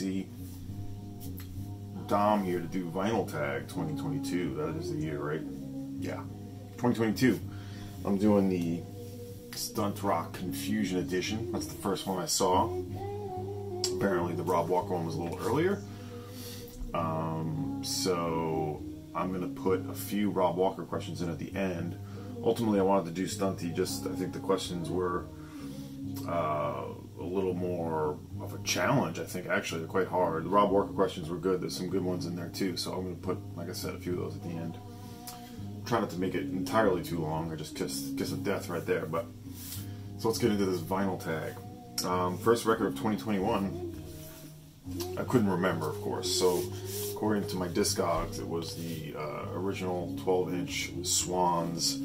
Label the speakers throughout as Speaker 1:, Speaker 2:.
Speaker 1: see Dom here to do Vinyl Tag 2022. That is the year, right? Yeah, 2022. I'm doing the Stuntrock Confusion Edition. That's the first one I saw. Apparently the Rob Walker one was a little earlier. So I'm going to put a few Rob Walker questions in at the end. Ultimately, I wanted to do Stunty, just I think the questions were a little more of a challenge. I think actually they're quite hard. The Rob Walker questions were good. There's some good ones in there too. So I'm going to put, like I said, a few of those at the end. Try not to make it entirely too long, or just kiss of death right there. But so let's get into this Vinyl Tag. First record of 2021. I couldn't remember, of course. So according to my Discogs, it was the original 12-inch Swans,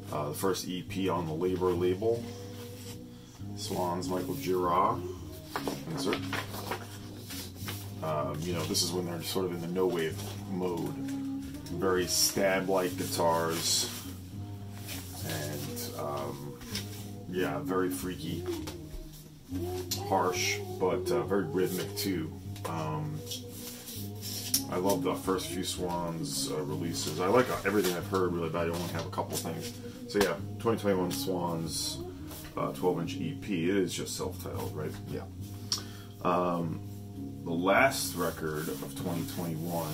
Speaker 1: the first EP on the Labor label. Swans, Michael Gira. Insert. You know, this is when they're sort of in the no-wave mode. Very stab-like guitars. And, yeah, very freaky. Harsh, but very rhythmic, too. I love the first few Swans releases. I like everything I've heard, really, but I only have a couple things. So yeah, 2021 Swans 12-inch EP. It is just self-titled, right? Yeah. The last record of 2021,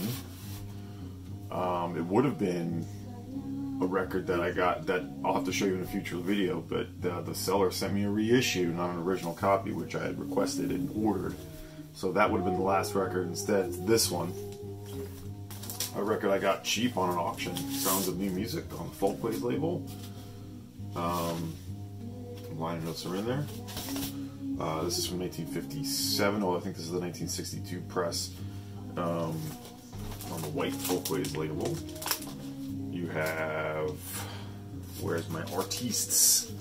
Speaker 1: it would have been a record that I got that I'll have to show you in a future video, but the seller sent me a reissue, not an original copy, which I had requested and ordered. So that would have been the last record. Instead, it's this one. A record I got cheap on an auction, Sounds of New Music on the Folkways label. Liner notes are in there. This is from 1957, although I think this is the 1962 press, on the white Folkways label. You have, where's my artistes?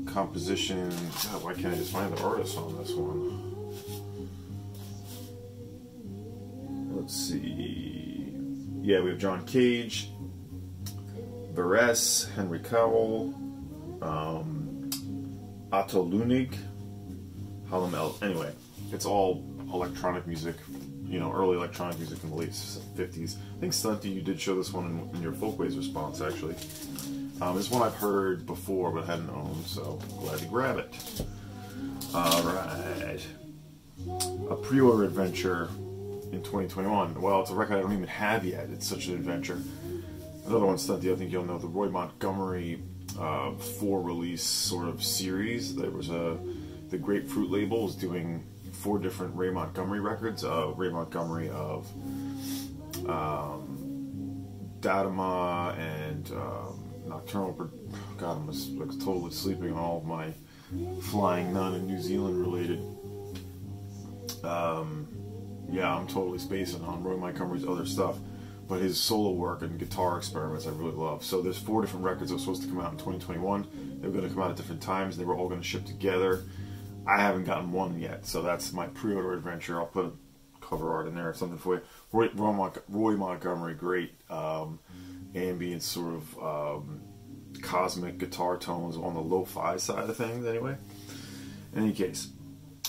Speaker 1: Composition. God, why can't I just find the artist on this one? Let's see. Yeah, we have John Cage, Beres, Henry Cowell, Otto Lunig, Hallam El. Anyway, it's all electronic music, you know, early electronic music in the late 50s. I think Stunty, you did show this one in your Folkways response, actually. It's one I've heard before but hadn't owned, so glad to grab it. Alright. A pre-order adventure in 2021. Well, it's a record I don't even have yet. It's such an adventure. Another one, Stunty, I think you'll know, the Roy Montgomery 4-release sort of series. There was the Grapefruit label was doing 4 different Ray Montgomery records. Ray Montgomery of Dadama and Nocturnal. God, I'm just like totally sleeping on all of my Flying Nun and New Zealand related. Yeah, I'm totally spacing on Roy Montgomery's other stuff, but his solo work and guitar experiments I really love. So there's 4 different records that were supposed to come out in 2021. They were going to come out at different times. They were all going to ship together. I haven't gotten one yet, so that's my pre-order adventure. I'll put a cover art in there or something for you. Roy Montgomery, great ambient sort of cosmic guitar tones on the lo-fi side of things anyway. In any case,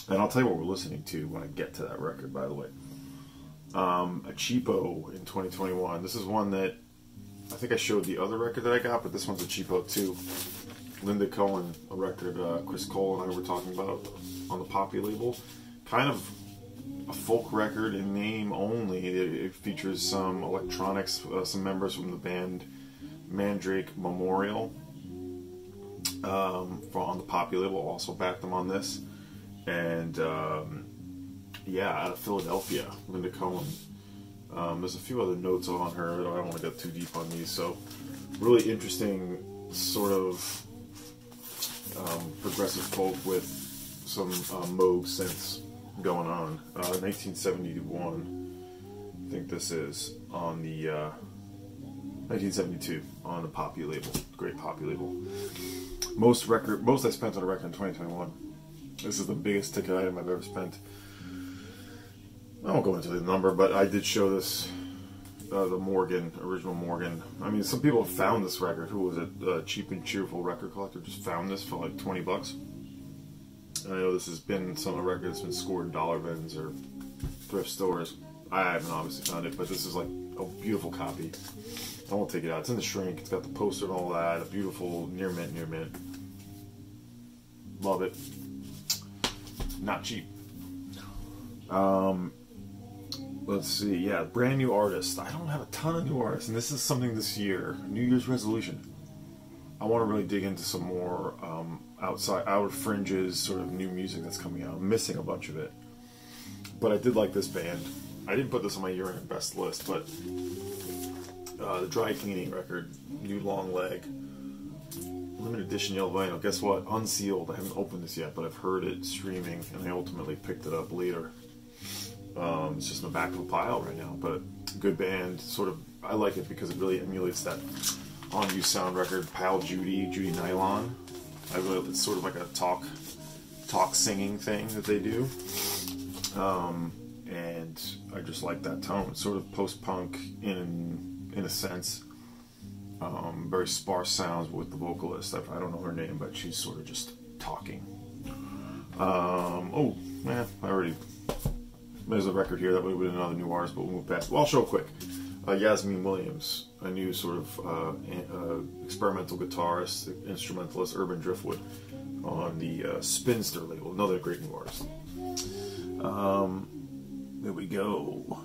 Speaker 1: and I'll tell you what we're listening to when I get to that record, by the way. A cheapo in 2021. This is one that I think I showed the other record that I got, but this one's a cheapo too. Linda Cohen, a record Chris Cole and I were talking about on the Poppy label. Kind of a folk record in name only. It features some electronics, some members from the band Mandrake Memorial on the Poppy label also backed them on this. And yeah, out of Philadelphia, Linda Cohen. There's a few other notes on her. I don't want to go too deep on these. So really interesting sort of progressive folk with some Moog synths going on. 1971, I think this is, on the 1972 on the Poppy label. Great Poppy label. Most I spent on a record in 2021. This is the biggest ticket item I've ever spent. I won't go into the number, but I did show this, the Morgan, original Morgan. I mean, some people have found this record. Who was it? Cheap and Cheerful Record Collector just found this for like 20 bucks. And I know this has been some of the records that's been scored in dollar bins or thrift stores. I haven't obviously found it, but this is like a beautiful copy. I won't take it out. It's in the shrink. It's got the poster and all that. A beautiful near mint, near mint. Love it. Not cheap. Let's see. Yeah, brand new artist. I don't have a ton of new artists, and this is something this year. New Year's resolution. I want to really dig into some more outer fringes, sort of new music that's coming out. I'm missing a bunch of it, but I did like this band. I didn't put this on my year-end best list, but the Dry Cleaning record, New Long Leg, limited edition yellow vinyl. Guess what? Unsealed. I haven't opened this yet, but I've heard it streaming, and I ultimately picked it up later. It's just in the back of a pile right now, but good band. Sort of, I like it because it really emulates that On You Sound record, Pal Judy Nylon. It's sort of like a talk singing thing that they do, and I just like that tone. It's sort of post-punk in a sense. Very sparse sounds with the vocalist. I don't know her name, but she's sort of just talking. There's a record here that would have been another new artist, but we'll move past. Well, I'll show it quick. Yasmin Williams, a new sort of experimental guitarist, instrumentalist, urban driftwood on the Spinster label. Another great new artist. There we go.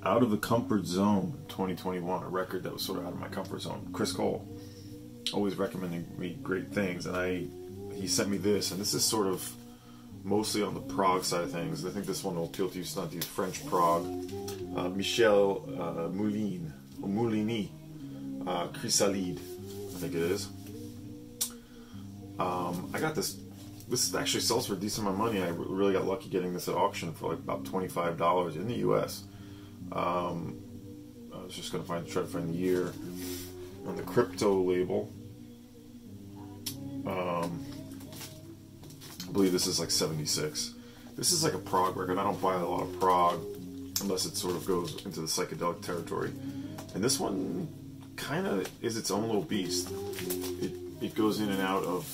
Speaker 1: Out of the Comfort Zone 2021, a record that was sort of out of my comfort zone. Chris Cole, always recommending me great things, and he sent me this, and this is sort of mostly on the prog side of things. I think this one will appeal to you, Stunties. French prog. Michel Moulini, Chrysalide, I think it is. I got this. This actually sells for a decent amount of money. I really got lucky getting this at auction for like about $25 in the U.S. I was just going to try to find the year on the Crypto label. I believe this is like 76. This is like a prog record. I don't buy a lot of prog unless it sort of goes into the psychedelic territory. And this one kind of is its own little beast. It goes in and out of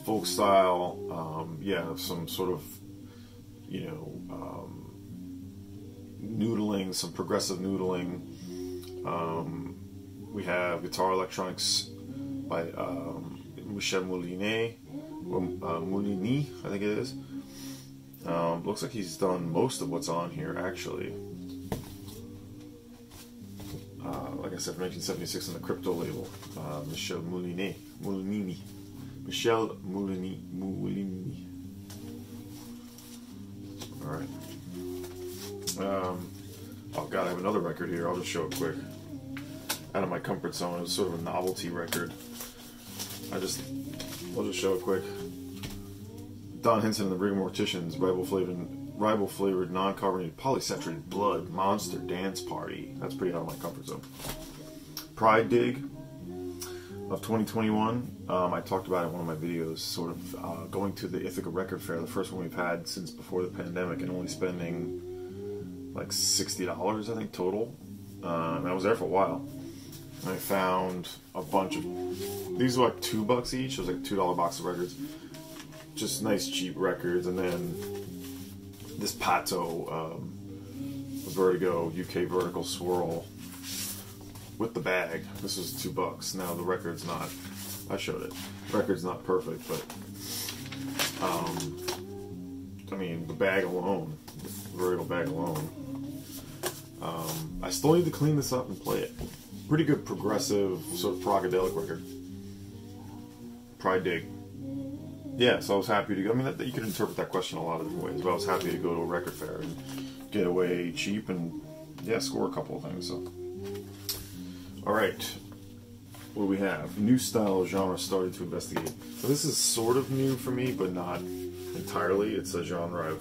Speaker 1: folk style, some sort of, noodling, some progressive noodling. We have guitar electronics by Michel Moulini, I think it is. Looks like he's done most of what's on here, actually. Like I said, from 1976 on the Crypto label. Michel Moulini. Michel Moulini. Alright. Oh god, I have another record here. I'll just show it quick. Out of my comfort zone. It was sort of a novelty record. I'll just show it quick. Don Henson and the Rigor Morticians, rival flavored non-carbonated polysaturated blood monster dance party. That's pretty out of my comfort zone. Pride Dig of 2021. I talked about it in one of my videos, sort of going to the Ithaca Record Fair, the first one we've had since before the pandemic, and only spending like $60, I think, total. And I was there for a while. And I found a bunch of, these were like $2 each. It was like a $2 box of records. Just nice cheap records. And then this Pato Vertigo UK Vertical Swirl with the bag. This was $2. Now the record's not, I showed it. The record's not perfect, but I mean, the bag alone, the Vertigo bag alone. I still need to clean this up and play it. Pretty good progressive, sort of progadelic record. Pride Dig. Yeah, so I was happy to go. I mean, you could interpret that question a lot of different ways, but I was happy to go to a record fair and get away cheap and, yeah, score a couple of things. So, alright. What do we have? New style genre started to investigate. So this is sort of new for me, but not entirely. It's a genre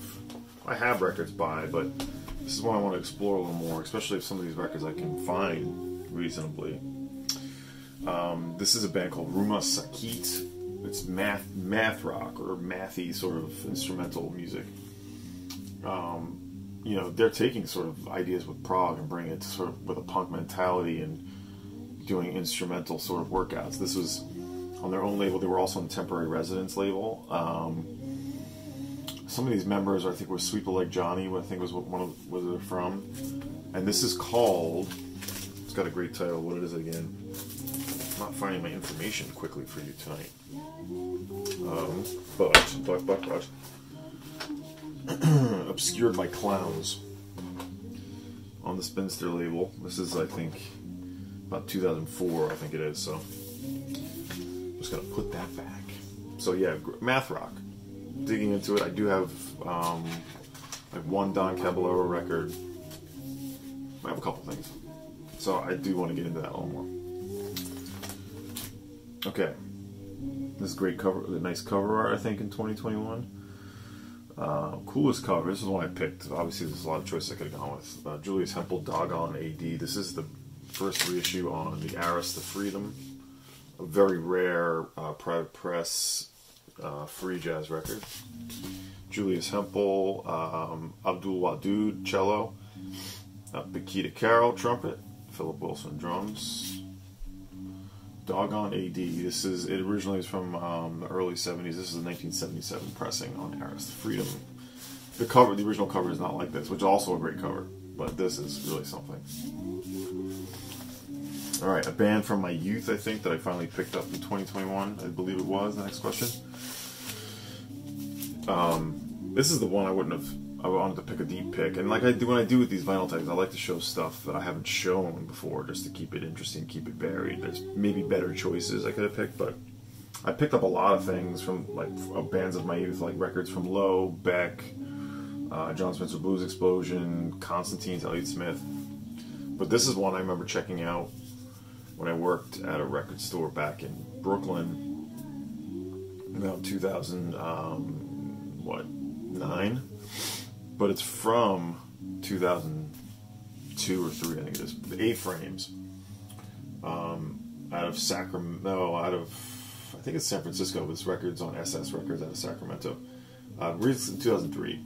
Speaker 1: I have records by, but this is one I want to explore a little more, especially if some of these records I can find reasonably. This is a band called Ruma Sakit. It's math rock or mathy sort of instrumental music. They're taking sort of ideas with prog and bringing it to sort of with a punk mentality and doing instrumental sort of workouts. This was on their own label. They were also on the Temporary Residence label. Some of these members, I think, were Sweeper Like Johnny, I think was where they're from. And this is called, it's got a great title, what is it again? I'm not finding my information quickly for you tonight. But Obscured by Clowns on the Spinster label. This is, I think, about 2004, I think it is, so I'm just gonna put that back. So yeah, math rock. Digging into it, I do have like one Don Caballero record. I have a couple things, so I do want to get into that a little more. Okay, this is great cover, nice cover art, I think, in 2021. Coolest cover. This is one I picked. Obviously, there's a lot of choices I could have gone with. Julius Hempel, Doggone AD. This is the first reissue on the Aris to Freedom, a very rare private press free jazz record. Julius Hempel, Abdul Wadud, cello, Bakita Carroll, trumpet, Philip Wilson, drums. Doggone AD. It originally is from the early 70s. This is a 1977 pressing on Aris to Freedom. The original cover is not like this, which is also a great cover, but this is really something. Alright, a band from my youth, I think, that I finally picked up in 2021, I believe it was. The next question. This is the one I wanted to pick a deep pick, and like I do when I do with these vinyl tags, I like to show stuff that I haven't shown before, just to keep it interesting, keep it varied. There's maybe better choices I could have picked, but I picked up a lot of things from like bands of my youth, like records from Lowe, Beck, John Spencer Blues Explosion, Constantine's Elliott Smith. But this is one I remember checking out when I worked at a record store back in Brooklyn, about 2009. But it's from 2002 or 3, I think it is. The A-Frames, out of Sacramento, I think it's San Francisco. This record's on SS Records out of Sacramento. Released in 2003.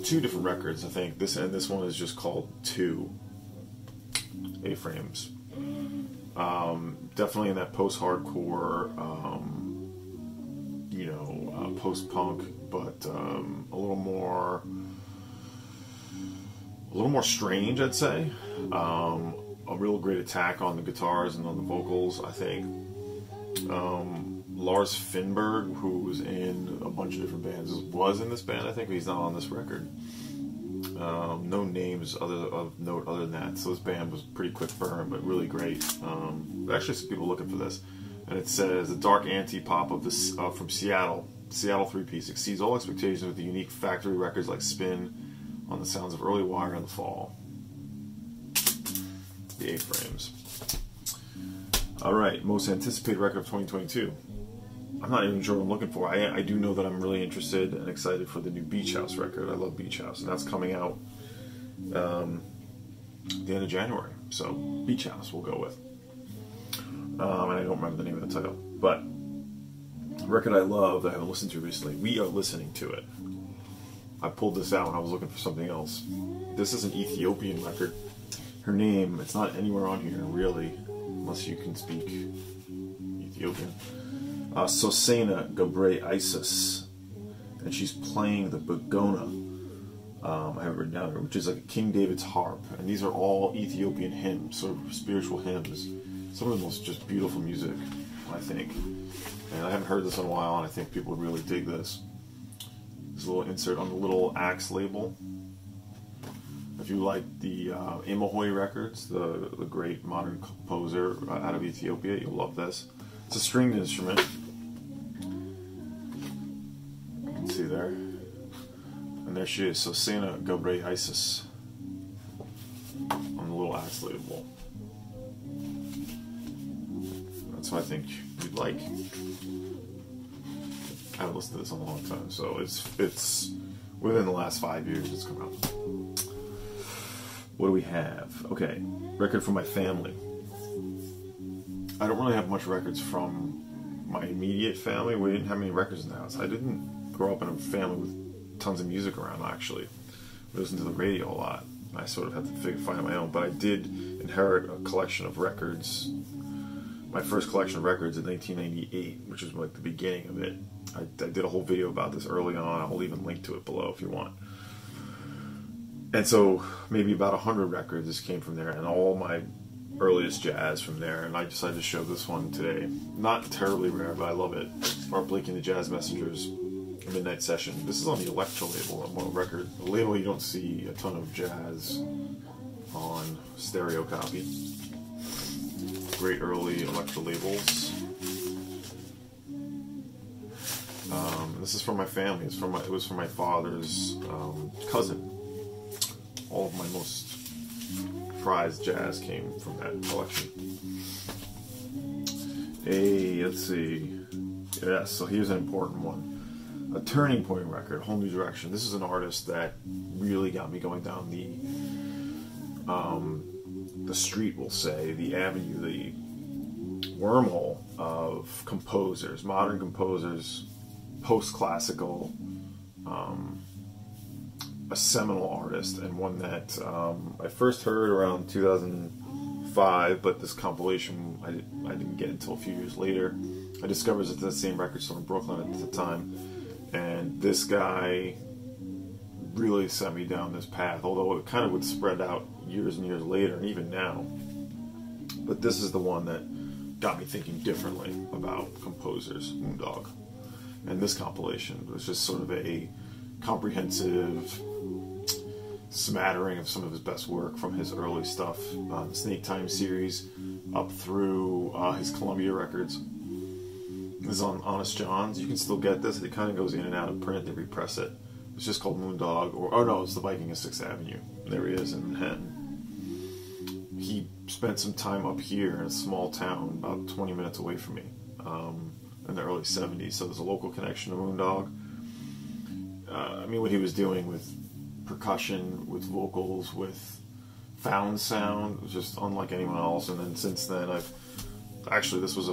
Speaker 1: 2 different records, I think. This one is just called 2 A-Frames. Definitely in that post-hardcore, post-punk, but a little more strange, I'd say. A real great attack on the guitars and on the vocals, I think. Lars Finberg, who was in a bunch of different bands, was in this band, I think, but he's not on this record. No names of note other than that, so this band was pretty quick burn, but really great. Actually, some people looking for this, and it says the dark anti-pop of this from Seattle 3-piece exceeds all expectations with the unique factory records like Spin on the sounds of early Wire in the Fall. The A-Frames. Alright, most anticipated record of 2022. I'm not even sure what I'm looking for. I do know that I'm really interested and excited for the new Beach House record. I love Beach House, and that's coming out the end of January. So, Beach House we'll go with. And I don't remember the name of the title. But, a record I love that I haven't listened to recently. We are listening to it. I pulled this out when I was looking for something else. This is an Ethiopian record. Her name, it's not anywhere on here, really, unless you can speak Ethiopian. Sosena Gebre Eyesus, and she's playing the Begona. I have it written down here, which is like a King David's harp, and these are all Ethiopian hymns, sort of spiritual hymns. Some of the most just beautiful music, I think. And I haven't heard this in a while, and I think people would really dig this. There's a little insert on the Little Axe label. If you like the Imahoy records, the great modern composer out of Ethiopia, you'll love this. It's a stringed instrument. You can see there. And there she is, Sosena Gebre Eyesus on the Little Axe label. That's what I think you'd like. I haven't listened to this in a long time, so it's within the last 5 years it's come out. What do we have? Okay, record from my family. I don't really have much records from my immediate family. We didn't have many records in the house. I didn't grow up in a family with tons of music around, actually. We listened to the radio a lot. I sort of had to find my own, but I did inherit a collection of records my first collection of records in 1998, which is like the beginning of it. I did a whole video about this early on. I'll even link to it below if you want. And so maybe about 100 records came from there, and all my earliest jazz from there. And I decided to show this one today. Not terribly rare, but I love it. Art Blakey and the Jazz Messengers, Midnight Session. This is on the Electra label, a record. A label you don't see a ton of jazz on stereo copy. Great early Electra labels. This is from my family. It was from my father's cousin. All of my most prized jazz came from that collection. Let's see. Yes, so here's an important one. A turning point record, a whole new direction. This is an artist that really got me going down the street, we'll say, the avenue, the wormhole of composers, modern composers, post-classical, a seminal artist, and one that I first heard around 2005, but this compilation I didn't get until a few years later. I discovered it at the same record store in Brooklyn at the time, and this guy really sent me down this path, although it kind of would spread out years and years later, and even now. But this is the one that got me thinking differently about composers, Moondog. And this compilation was just sort of a comprehensive smattering of some of his best work from his early stuff, the Snake Time series, up through his Columbia records. This is on Honest John's. You can still get this. It kind of goes in and out of print. They repress it. It's just called Moondog, or no, it's The Viking of 6th Avenue. There he is in Manhattan. He spent some time up here in a small town about 20 minutes away from me in the early 70s, so there's a local connection to Moondog. I mean, what he was doing with percussion, with vocals, with found sound was just unlike anyone else. And then since then, this was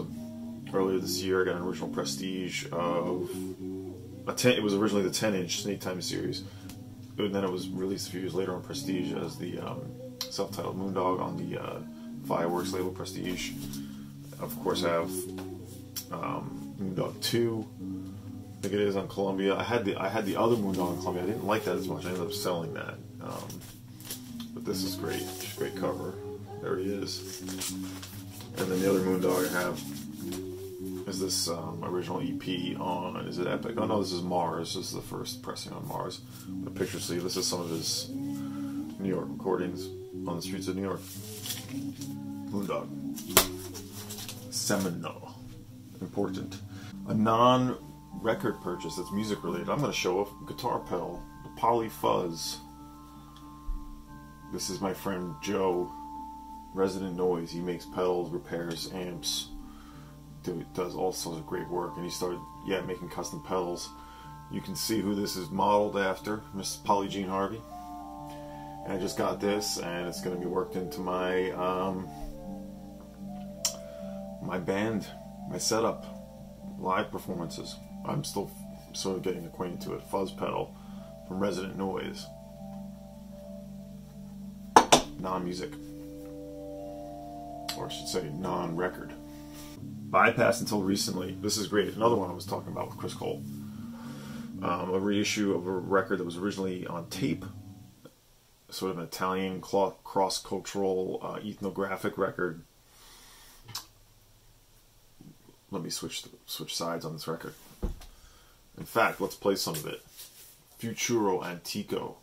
Speaker 1: earlier this year, I got an original Prestige of it was originally the 10-inch Snake Time series, and then it was released a few years later on Prestige as the self-titled Moondog on the Fireworks label Prestige. Of course, I have Moondog 2. I think it is on Columbia. I had the other Moondog on Columbia. I didn't like that as much. I ended up selling that. But this is great. Great cover. There he is. And then the other Moondog I have is this original EP on, is it Epic? Oh no, this is Mars. This is the first pressing on Mars. The picture sleeve. This is some of his New York recordings on the streets of New York. Moondog. Seminole. Important. A non-record purchase that's music related. I'm going to show a guitar pedal, the Poly Fuzz. This is my friend Joe, Resident Noise. He makes pedals, repairs amps, does all sorts of great work, and he started making custom pedals. You can see who this is modeled after, Miss Polly Jean Harvey. And I just got this, and it's going to be worked into my my band, my setup, live performances. I'm still sort of getting acquainted to it. Fuzz pedal from Resident Noise. Non-music, or I should say non-record. Bypass until recently. This is great. Another one I was talking about with Chris Cole. A reissue of a record that was originally on tape. Sort of an Italian cross-cultural ethnographic record. Let me switch sides on this record. In fact, let's play some of it. Futuro Antico.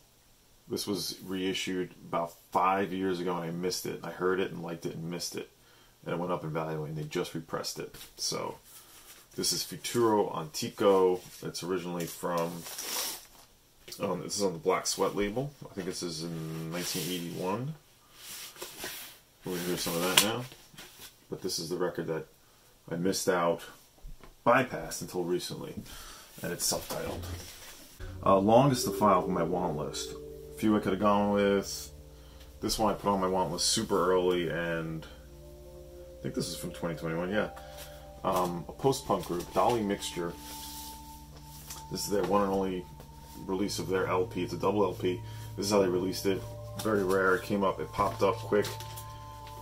Speaker 1: This was reissued about 5 years ago, and I missed it. I heard it and liked it and missed it. And it went up in value, and they just repressed it. So, this is Futuro Antico. It's originally from, this is on the Black Sweat label. I think this is in 1981. We're going to hear some of that now. But this is the record that I missed out, bypassed until recently. And it's self-titled. Longest to file from my want list. A few I could have gone with. This one I put on my want list super early, and I think this is from 2021, yeah. A post-punk group, Dolly Mixture. This is their one and only release of their LP. It's a double LP. This is how they released it. Very rare. It came up, it popped up quick.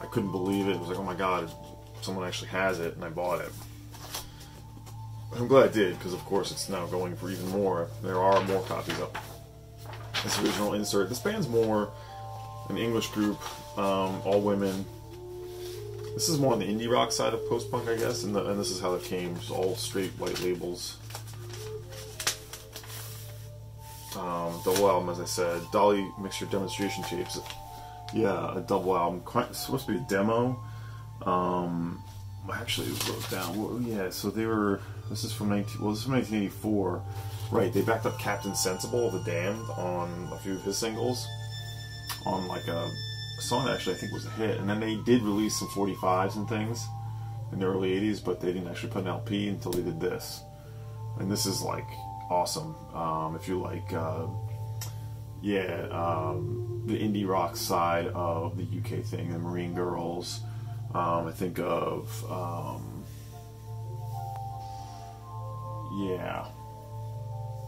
Speaker 1: I couldn't believe it. It was like, oh my god, someone actually has it, and I bought it. I'm glad I did, because of course it's now going for even more. There are more copies up. This original insert. This band's more an English group, all women. This is more on the indie rock side of post-punk, I guess, and this is how it came. Just all straight white labels. Double album, as I said. Dolly Mixture Demonstration Tapes. Yeah, a double album. It's supposed to be a demo. I actually wrote down. Well, yeah, so they were. This is from 1984. Right, they backed up Captain Sensible of The Damned on a few of his singles. On like a song that actually I think was a hit. And then they did release some 45s and things in the early 80s, but they didn't actually put an LP until they did this. And this is like awesome. If you like, the indie rock side of the UK thing, the Marine Girls. I think of,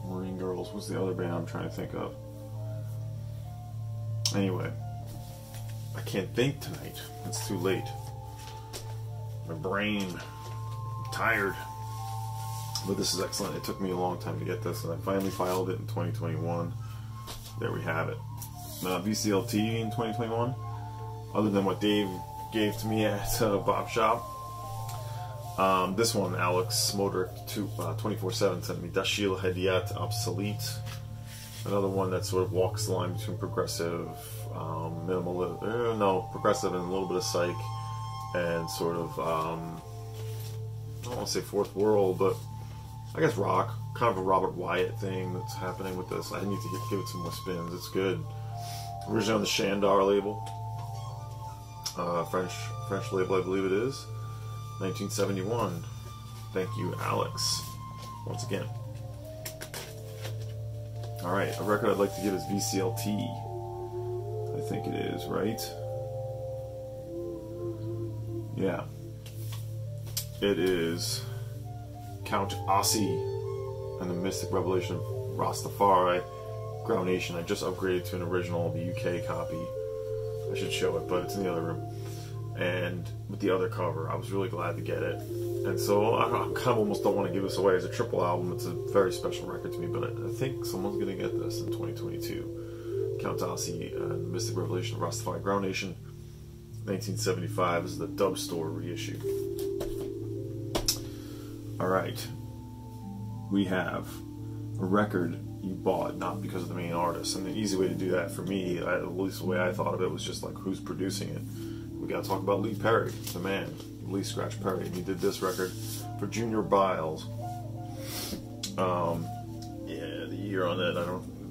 Speaker 1: Marine Girls. What's the other band I'm trying to think of? Anyway, I can't think tonight. It's too late. My brain, I'm tired. But this is excellent. It took me a long time to get this, and I finally filed it in 2021. There we have it. VCLT in 2021. Other than what Dave gave to me at Bop Shop. This one, Alex Modric 24/7 sent me Dashil Hediat Obsolete. Another one that sort of walks the line between progressive, progressive and a little bit of psych, and sort of, I don't want to say fourth world, but I guess rock. Kind of a Robert Wyatt thing that's happening with this. I need to give it some more spins. It's good. Originally on the Shandar label. French label, I believe it is. 1971. Thank you, Alex. Once again. Alright, a record I'd like to give is VCLT. I think it is, right? Yeah. It is Count Aussie and the Mystic Revelation of Rastafari, Ground Nation. I just upgraded to an original, the UK copy. I should show it, but it's in the other room. And with the other cover, I was really glad to get it. And so I kind of almost don't want to give this away as a triple album. It's a very special record to me, but I think someone's going to get this in 2022. Count Aussie and the Mystic Revelation of Rastafari, Ground Nation, 1975. This is the Dub Store reissue. Alright. We have a record you bought not because of the main artist. And the easy way to do that for me, at least the way I thought of it, was just like who's producing it. We gotta talk about Lee Perry, the man, Lee Scratch Perry. He did this record for Junior Biles. The year on it,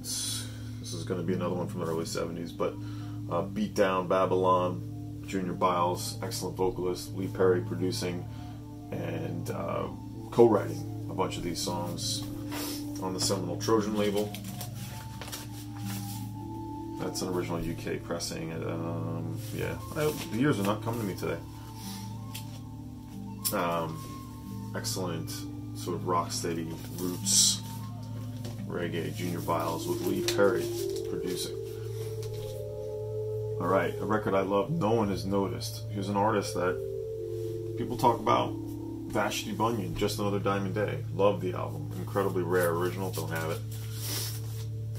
Speaker 1: this is gonna be another one from the early 70s, but Beat Down Babylon, Junior Biles, excellent vocalist, Lee Perry producing and co-writing a bunch of these songs on the seminal Trojan label. That's an original UK pressing. The years are not coming to me today. Excellent sort of rock steady roots reggae, Junior Biles with Lee Perry producing. Alright, a record I love, no one has noticed. Here's an artist that people talk about, Vashti Bunyan, Just Another Diamond Day. Love the album. Incredibly rare original, don't have it.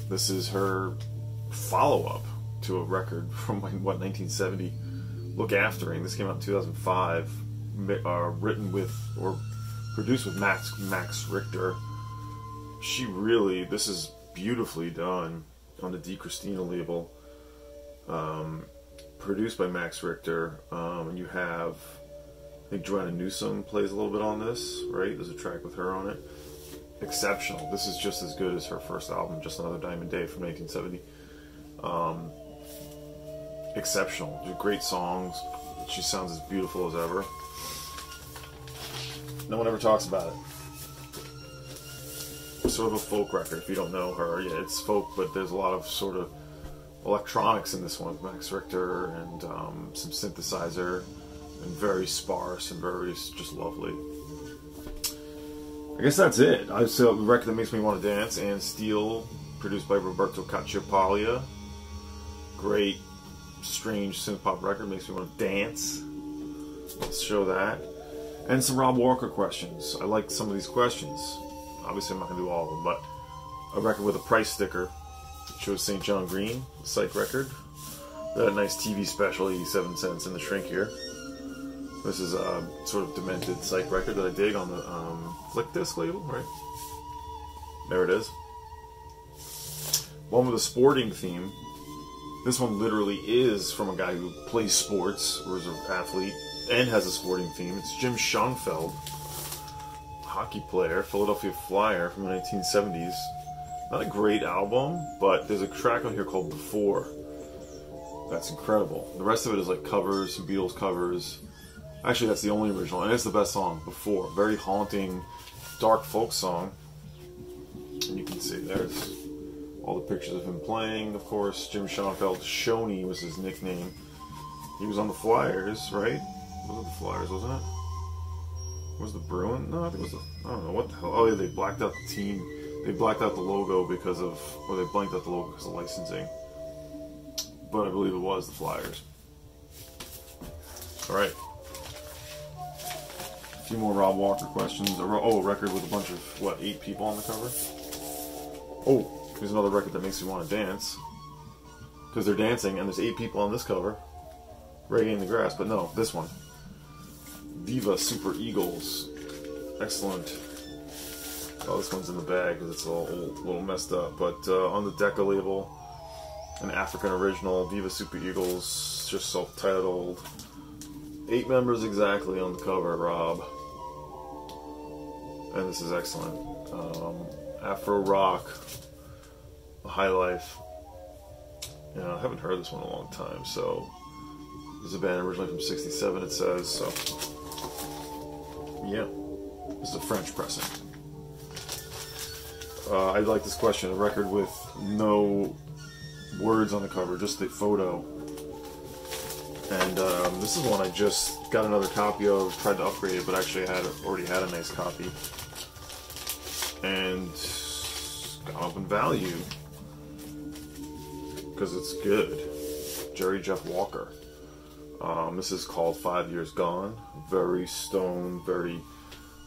Speaker 1: This is her follow-up to a record from, 1970, Look Aftering. This came out in 2005, written with, or produced with Max Richter. This is beautifully done on the D. Christina label. Produced by Max Richter, and you have, I think Joanna Newsom plays a little bit on this, right? There's a track with her on it. Exceptional. This is just as good as her first album, Just Another Diamond Day from 1970. Exceptional. Great songs. She sounds as beautiful as ever. No one ever talks about it. Sort of a folk record, if you don't know her. Yeah, it's folk, but there's a lot of sort of electronics in this one with Max Richter and some synthesizer, and very sparse and very just lovely. I guess that's it. I saw a record that makes me want to dance, and Steel, produced by Roberto Cacciapaglia. Great, strange synth pop record, makes me want to dance. Let's show that. And some Rob Walker questions. I like some of these questions. Obviously, I'm not going to do all of them, but a record with a price sticker. It shows St. John Green, a psych record. Got a nice TV special, 87 cents in the shrink here. This is a sort of demented psych record that I dig on the flick disc label, right? There it is. One with a sporting theme. This one literally is from a guy who plays sports, or is an athlete, and has a sporting theme. It's Jim Schoenfeld, hockey player, Philadelphia Flyer from the 1970s. Not a great album, but there's a track on here called Before. That's incredible. The rest of it is like covers, some Beatles covers. Actually, that's the only original, and it's the best song, Before. Very haunting, dark folk song. And you can see there's all the pictures of him playing, of course. Jim Schoenfeld, Shoney was his nickname. He was on the Flyers, right? Was it the Flyers, wasn't it? Was the Bruin? No, I think it was the... I don't know, what the hell. Oh, yeah, they blacked out the team. They blacked out the logo because of... Or they blanked out the logo because of licensing. But I believe it was the Flyers. Alright. A few more Rob Walker questions. Oh, a record with a bunch of, what, 8 people on the cover? Oh, here's another record that makes me want to dance. Because they're dancing, and there's 8 people on this cover. Reggae in the Grass, but no, this one. Viva Super Eagles. Excellent. Oh, this one's in the bag because it's all a little messed up. But on the Decca label, an African original, Viva Super Eagles, just self-titled. 8 members exactly on the cover, Rob. And this is excellent. Afro Rock, The High Life. You know, I haven't heard this one in a long time, so this is a band originally from '67, it says, so yeah. This is a French pressing. I like this question, a record with no words on the cover, just the photo. And this is one I just got another copy of, tried to upgrade it, but actually already had a nice copy. And gone up in value because it's good. Jerry Jeff Walker. This is called 5 Years Gone. Very stone, very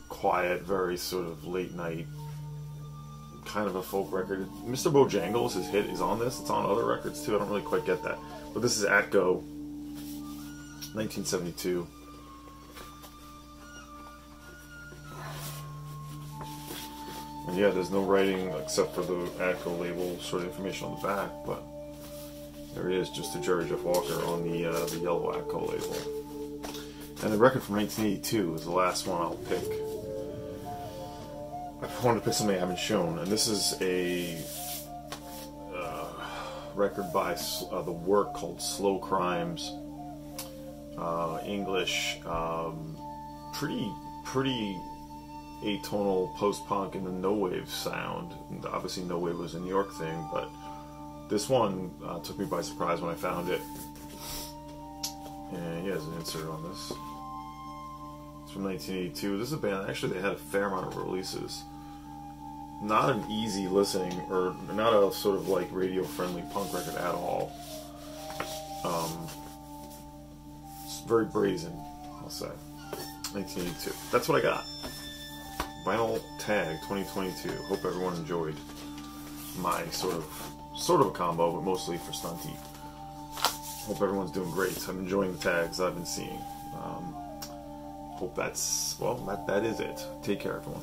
Speaker 1: quiet, very sort of late night, kind of a folk record. Mr. Bojangles, his hit, is on this. It's on other records too. I don't really quite get that. But this is Atco, 1972. And yeah, there's no writing except for the Atco label, sort of information on the back, but there it is, just a Jerry Jeff Walker on the yellow Atco label. And the record from 1982 is the last one I'll pick. I wanted to pick something I haven't shown, and this is a record by The Work called Slow Crimes. English, pretty atonal post-punk and the no-wave sound. And obviously no-wave was a New York thing, but this one took me by surprise when I found it. And yeah, there's an insert on this. It's from 1982. This is a band, actually they had a fair amount of releases. Not an easy listening, or not a sort of like radio-friendly punk record at all. It's very brazen, I'll say. 1982. That's what I got. Vinyl Tag 2022. Hope everyone enjoyed my sort of a combo, but mostly for Stunty. Hope everyone's doing great. I'm enjoying the tags I've been seeing. Hope that is it. Take care, everyone.